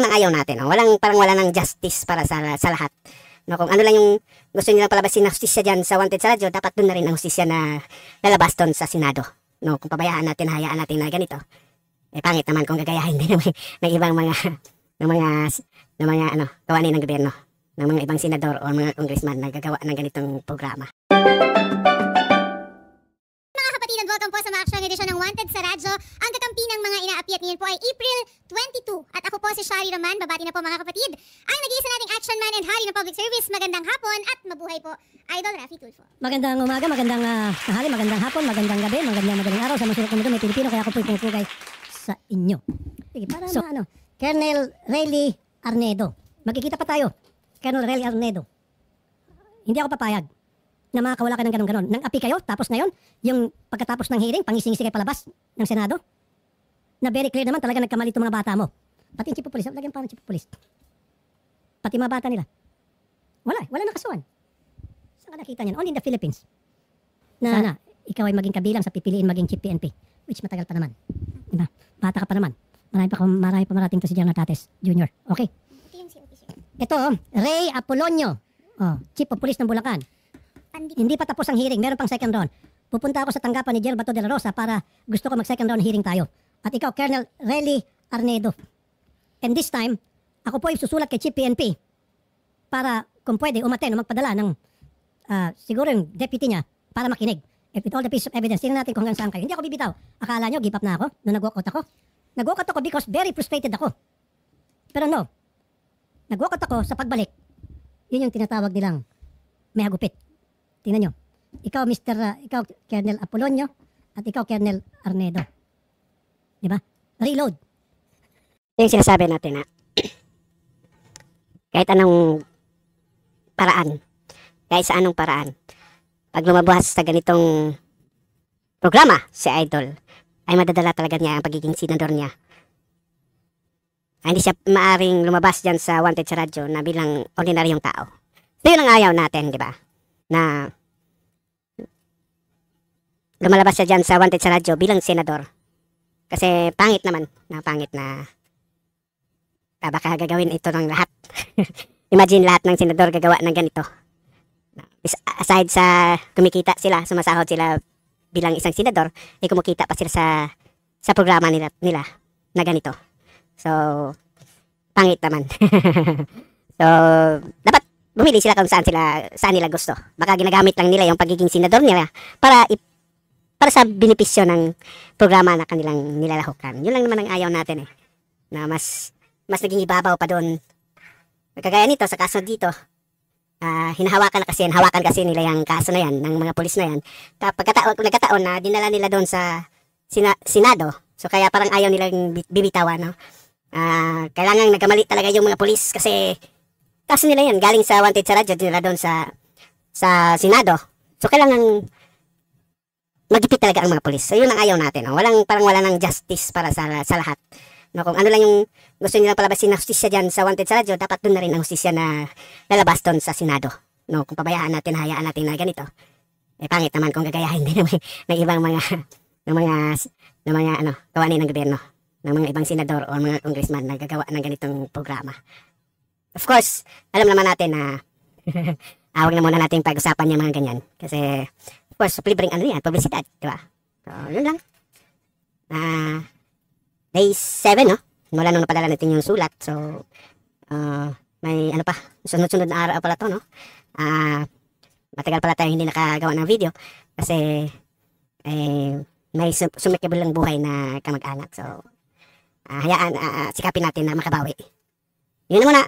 ng ayaw natin. Oh. Parang wala ng justice para sa lahat. No, kung ano lang yung gusto nilang palabasin na hustisya dyan sa Wanted sa radyo, dapat doon na rin ang hustisya na lalabas doon sa Senado. No, kung pabayaan natin, hayaan natin na ganito, pangit naman kung gagayahin din ng ibang mga gawain ng gobyerno, ng mga ibang senador o mga congressman na gagawa ng ganitong programa. Welcome po sa Maaksyon edisyon ng Wanted sa Radyo. Ang kakampi ng mga inaapiat ngayon po ay April 22. At ako po si Shari Roman. Babati na po mga kapatid. Ang nag-iisa nating action man and hari ng public service. Magandang hapon at mabuhay po, Idol Raffy Tulfo. Magandang umaga, magandang tanghali, magandang hapon, magandang gabi, magandang araw sa masulok mundo may Pilipino. Kaya ako po'y pumupugay sa inyo. Sige, para Colonel Rayleigh Arnedo. Magkikita pa tayo. Colonel Rayleigh Arnedo. Hindi ako papayag na makakawala ka ng ganon-ganon. Nang api kayo, tapos ngayon, yung pagkatapos ng hearing, pangising-ising kayo palabas ng Senado, na very clear naman talaga nagkamali itong mga bata mo. Pati yung chief of police, lagyan pa ng chief of police. Pati mga bata nila. Wala nakasuhan. Saan ka nakita niyan? Only in the Philippines. Sana, ikaw ay maging kabilang sa pipiliin maging chief PNP, which matagal pa naman. Diba? Bata ka pa naman. Marami pa marating to si General Tates Jr. Okay? Ito, Ray Apolonio, chief of police ng Bulacan. Hindi pa tapos ang hearing, meron pang second round. Pupunta ako sa tanggapan ni General Bato de la Rosa para gusto ko mag-second round hearing tayo. At ikaw, Colonel Rayleigh Arnedo. And this time, ako po ay susulat kay Chief PNP para kung pwede umaten o magpadala ng siguro yung deputy niya para makinig. With all the piece of evidence, tingnan natin kung hanggang saan kayo. Hindi ako bibitaw. Akala nyo, give up na ako nung nag-walk out ako. Nag-walk out ako because very frustrated ako. Pero no, nag-walk out ako sa pagbalik. Yun yung tinatawag nilang may hagupit. Tingnan nyo. Ikaw, ikaw, Colonel Apolonio, at ikaw, Colonel Arnedo. Diba? Reload. Yung sinasabi natin na kahit anong paraan, kahit sa anong paraan, pag lumabas sa ganitong programa, si Idol, ay madadala talaga niya ang pagiging senador niya. Ay, hindi siya maaring lumabas dyan sa Wanted sa radyo na bilang ordinaryong tao. So yun ang ayaw natin, di ba? Na lumalabas siya dyan sa Wanted sa radyo bilang senador. Kasi pangit naman, baka gagawin ito ng lahat. Imagine lahat ng senador gagawa ng ganito. Aside sa kumikita sila, sumasahod sila bilang isang senador, kumikita pa sila sa programa nila na ganito. So, pangit naman. So, dapat bumili sila kung saan nila gusto. Baka ginagamit lang nila yung pagiging senador nila para sa benepisyo ng programa na kanilang nilalahukan. Yun lang naman ang ayaw natin na mas naging ibabaw pa doon. Kagaya nito sa kaso dito, hinahawakan kasi nila yung kaso na yan ng mga pulis na yan. Nagkataon na dinala nila doon sa Senado. So kaya parang ayaw nilang bibitawan, no? Kailangan nagkamali talaga yung mga pulis kasi kaso nila yan galing sa Wanted sa radyo dinala doon sa Senado. So kailangan magipit talaga ang mga pulis. So yun ang ayaw natin, no? Parang wala ng justice para sa lahat. No, kung ano lang yung gusto nilang palabasin na hustisya dyan sa Wanted sa radyo, dapat doon na rin ang hustisya na lalabas doon sa Senado. No, kung pabayaan natin, hayaan natin na ganito, pangit naman kung gagayahin din ng ibang mga gawain ng gobyerno, ng mga ibang senador o mga congressman na gagawa ng ganitong programa. Of course, alam naman natin na huwag na muna natin pag-usapan yung mga ganyan. Kasi, of course, libreng publicidad, di ba? So, yun lang. Day 7, no? Mula nung napadala natin yung sulat. So, may sunod-sunod na araw pala to, no? Matagal pala tayo hindi nakagawa ng video. Kasi, may sumikibol lang buhay na kamag-anak. So, hayaan, sikapin natin na makabawi. Yun na muna.